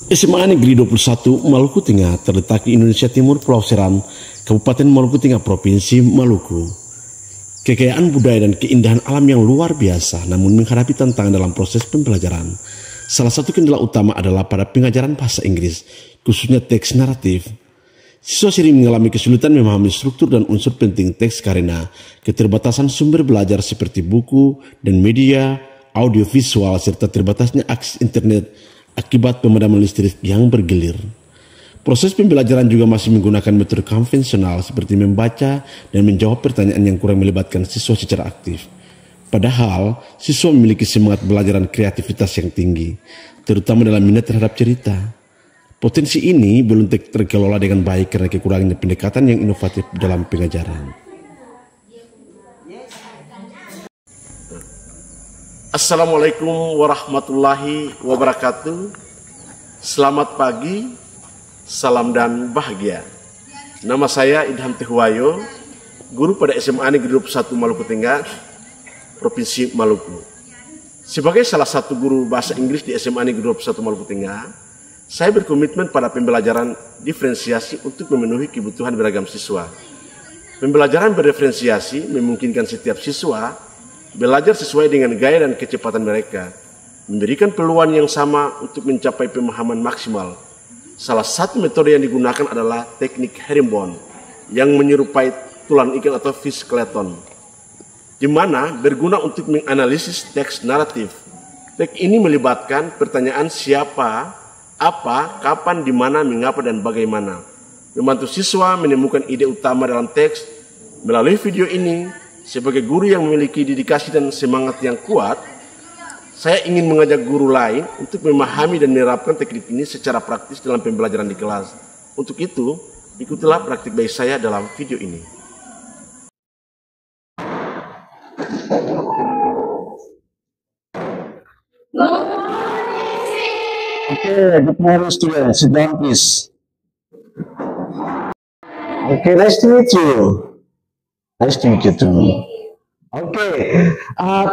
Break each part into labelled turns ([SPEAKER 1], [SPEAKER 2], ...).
[SPEAKER 1] SMA Negeri 21 Maluku Tengah terletak di Indonesia Timur, Pulau Seram, Kabupaten Maluku Tengah, Provinsi Maluku. Kekayaan budaya dan keindahan alam yang luar biasa, namun menghadapi tantangan dalam proses pembelajaran. Salah satu kendala utama adalah pada pengajaran bahasa Inggris, khususnya teks naratif. Siswa sering mengalami kesulitan memahami struktur dan unsur penting teks karena keterbatasan sumber belajar seperti buku dan media audiovisual serta terbatasnya akses internet akibat pemadaman listrik yang bergilir. Proses pembelajaran juga masih menggunakan metode konvensional seperti membaca dan menjawab pertanyaan yang kurang melibatkan siswa secara aktif. Padahal, siswa memiliki semangat belajar dan kreativitas yang tinggi, terutama dalam minat terhadap cerita. Potensi ini belum terkelola dengan baik karena kekurangannya pendekatan yang inovatif dalam pengajaran. Assalamualaikum warahmatullahi wabarakatuh. Selamat pagi, salam dan bahagia. Nama saya Idham Tehwayo, guru pada SMA Negeri 21 Maluku Tengah, Provinsi Maluku. Sebagai salah satu guru bahasa Inggris di SMA Negeri 21 Maluku Tengah, saya berkomitmen pada pembelajaran diferensiasi untuk memenuhi kebutuhan beragam siswa. Pembelajaran berdiferensiasi memungkinkan setiap siswa belajar sesuai dengan gaya dan kecepatan mereka, memberikan peluang yang sama untuk mencapai pemahaman maksimal. Salah satu metode yang digunakan adalah teknik herringbone yang menyerupai tulang ikan atau fish skeleton, di mana berguna untuk menganalisis teks naratif. Teknik ini melibatkan pertanyaan siapa, apa, kapan, di mana, mengapa, dan bagaimana. Membantu siswa menemukan ide utama dalam teks. Melalui video ini, sebagai guru yang memiliki dedikasi dan semangat yang kuat, saya ingin mengajak guru lain untuk memahami dan menerapkan teknik ini secara praktis dalam pembelajaran di kelas. Untuk itu, ikutilah praktik baik saya dalam video ini.
[SPEAKER 2] Okay, good morning students. Sit down please. Okay, nice to meet you. Nice to meet you too. Okay,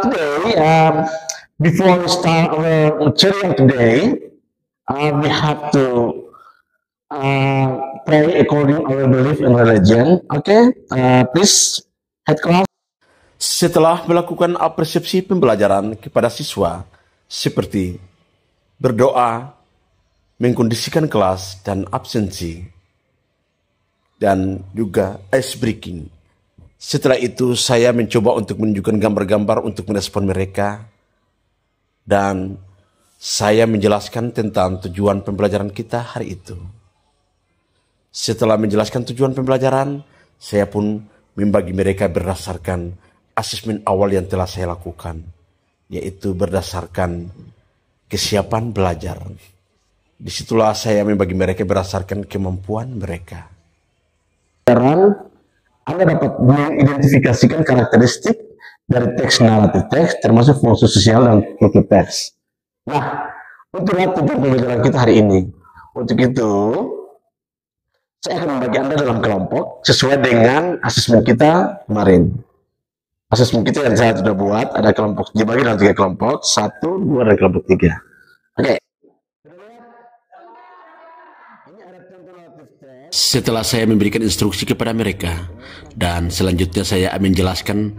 [SPEAKER 2] today, before we start our material today, we have to pray according our belief and religion. Okay, please head class.
[SPEAKER 1] Setelah melakukan persepsi pembelajaran kepada siswa, seperti berdoa, mengkondisikan kelas dan absensi, dan juga ice breaking. Setelah itu saya mencoba untuk menunjukkan gambar-gambar untuk merespon mereka, dan saya menjelaskan tentang tujuan pembelajaran kita hari itu. Setelah menjelaskan tujuan pembelajaran, saya pun membagi mereka berdasarkan asesmen awal yang telah saya lakukan, yaitu berdasarkan kesiapan belajar. Disitulah saya membagi mereka berdasarkan kemampuan mereka.
[SPEAKER 2] Anda dapat mengidentifikasikan karakteristik dari teks naratif teks, termasuk fungsi sosial dan struktur teks. Nah, untuk tujuan pembelajaran kita hari ini, untuk itu saya akan membagi Anda dalam kelompok sesuai dengan asesmen kita kemarin. Asesmen kita yang saya sudah buat, ada kelompok dibagi dalam 3 kelompok, 1, 2, dan kelompok 3. Oke.
[SPEAKER 1] Setelah saya memberikan instruksi kepada mereka, dan selanjutnya saya menjelaskan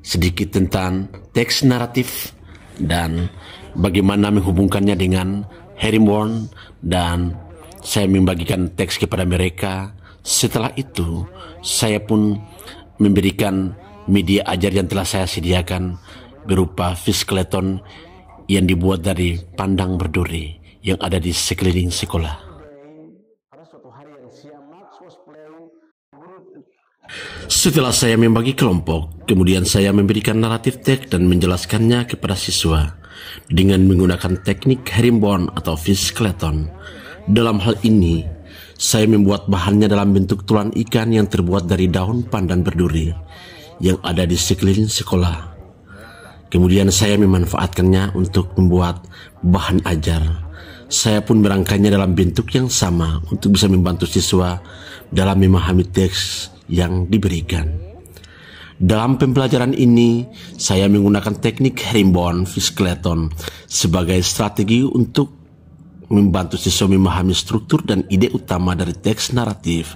[SPEAKER 1] sedikit tentang teks naratif dan bagaimana menghubungkannya dengan herringbone, dan saya membagikan teks kepada mereka. Setelah itu, saya pun memberikan media ajar yang telah saya sediakan berupa fish skeleton yang dibuat dari pandang berduri yang ada di sekeliling sekolah. Setelah saya membagi kelompok, kemudian saya memberikan naratif teks dan menjelaskannya kepada siswa dengan menggunakan teknik herringbone atau fish skeleton. Dalam hal ini, saya membuat bahannya dalam bentuk tulang ikan yang terbuat dari daun pandan berduri yang ada di sekeliling sekolah. Kemudian saya memanfaatkannya untuk membuat bahan ajar. Saya pun merangkainya dalam bentuk yang sama untuk bisa membantu siswa dalam memahami teks yang diberikan. Dalam pembelajaran ini, saya menggunakan teknik herringbone fish skeleton sebagai strategi untuk
[SPEAKER 3] membantu siswa memahami struktur dan ide utama dari teks naratif.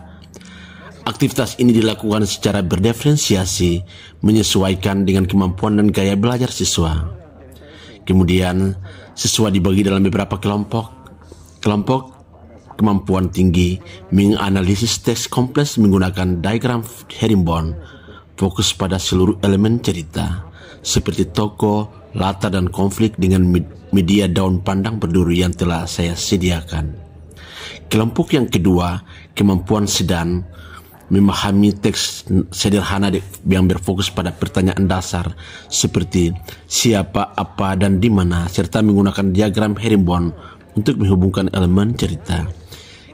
[SPEAKER 3] Aktivitas ini dilakukan secara berdiferensiasi, menyesuaikan dengan kemampuan dan gaya belajar siswa. Kemudian, siswa dibagi dalam beberapa kelompok. Kelompok kemampuan tinggi menganalisis teks kompleks menggunakan diagram herringbone, fokus pada seluruh elemen cerita, seperti tokoh, latar dan konflik dengan media daun pandang berduri yang telah saya sediakan. Kelompok yang kedua, kemampuan sedang, memahami teks sederhana yang berfokus pada pertanyaan dasar seperti siapa, apa, dan di mana, serta menggunakan diagram herringbone untuk menghubungkan elemen cerita.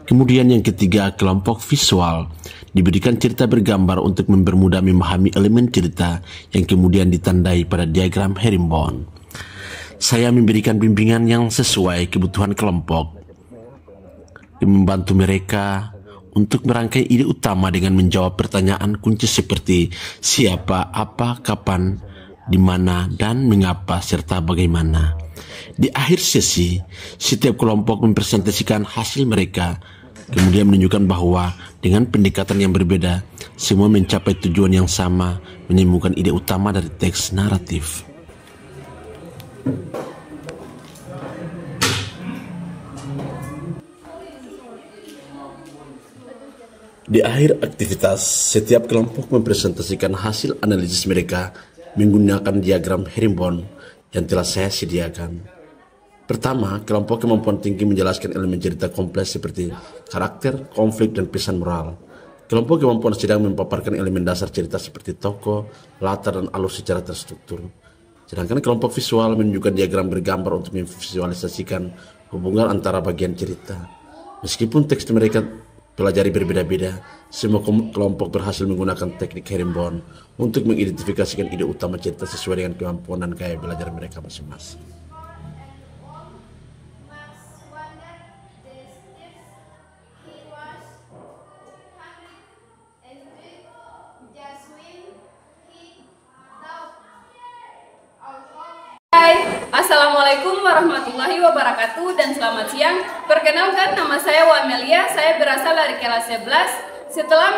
[SPEAKER 3] Kemudian yang ketiga, kelompok visual, diberikan cerita bergambar untuk mempermudah memahami elemen cerita yang kemudian ditandai pada diagram herringbone. Saya memberikan bimbingan yang sesuai kebutuhan kelompok, membantu mereka untuk merangkai ide utama dengan menjawab pertanyaan kunci seperti siapa, apa, kapan, di mana, dan mengapa, serta bagaimana. Di akhir sesi, setiap kelompok mempresentasikan hasil mereka, kemudian menunjukkan bahwa dengan pendekatan yang berbeda, semua mencapai tujuan yang sama, menemukan ide utama dari teks naratif. Di akhir aktivitas, setiap kelompok mempresentasikan hasil analisis mereka menggunakan diagram herringbone yang telah saya sediakan. Pertama, kelompok kemampuan tinggi menjelaskan elemen cerita kompleks seperti karakter, konflik, dan pesan moral. Kelompok kemampuan sedang memaparkan elemen dasar cerita seperti tokoh, latar, dan alur secara terstruktur. Sedangkan kelompok visual menunjukkan diagram bergambar untuk memvisualisasikan hubungan antara bagian cerita. Meskipun teks mereka pelajari berbeda-beda, semua kelompok berhasil menggunakan teknik herringbone untuk mengidentifikasikan ide utama cerita sesuai dengan kemampuan dan gaya belajar mereka masing-masing.
[SPEAKER 4] Assalamualaikum warahmatullahi wabarakatuh dan selamat siang. Perkenalkan, nama saya Wamelia, saya berasal dari kelas 11. Setelah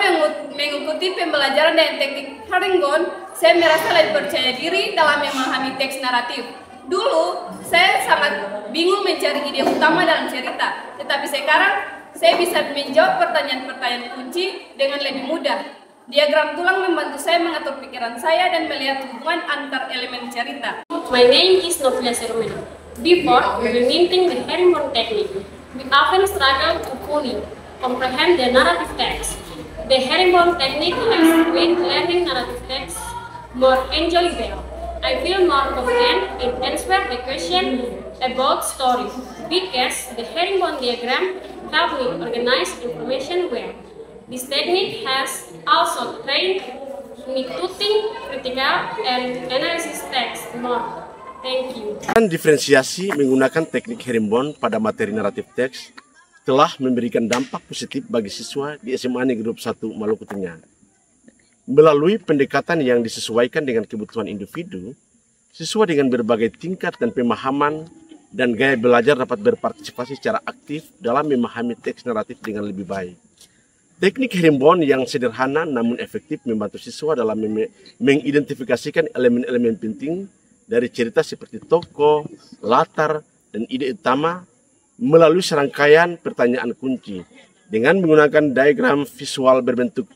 [SPEAKER 4] mengikuti pembelajaran dengan teknik herringbone, saya merasa lebih percaya diri dalam memahami teks naratif. Dulu, saya sangat bingung mencari ide utama dalam cerita, tetapi sekarang saya bisa menjawab pertanyaan-pertanyaan kunci dengan lebih mudah. Diagram tulang membantu saya mengatur pikiran saya dan melihat hubungan antar elemen cerita.
[SPEAKER 5] My name is Novia Serumena. Before implementing the herringbone technique, we often struggle to fully comprehend the narrative text. The herringbone technique has made learning narrative text more enjoyable. I feel more confident in answering the question about story because the herringbone diagram help me organize information well. This technique has also trained me to think critical and analysis text more. Thank you.
[SPEAKER 1] Dan diferensiasi menggunakan teknik herringbone pada materi naratif teks telah memberikan dampak positif bagi siswa di SMA Negeri 1 Maluku Tengah. Melalui pendekatan yang disesuaikan dengan kebutuhan individu, siswa dengan berbagai tingkat dan pemahaman dan gaya belajar dapat berpartisipasi secara aktif dalam memahami teks naratif dengan lebih baik. Teknik herringbone yang sederhana namun efektif membantu siswa dalam mengidentifikasikan elemen-elemen penting dari cerita seperti tokoh, latar, dan ide utama melalui serangkaian pertanyaan kunci dengan menggunakan diagram visual berbentuk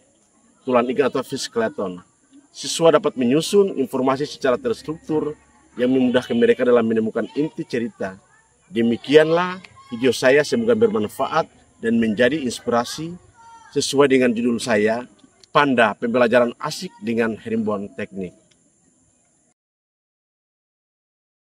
[SPEAKER 1] tulang iga atau skeleton. Siswa dapat menyusun informasi secara terstruktur yang memudahkan mereka dalam menemukan inti cerita. Demikianlah video saya, semoga bermanfaat dan menjadi inspirasi sesuai dengan judul saya, Panda Pembelajaran Asik dengan Herringbone Teknik.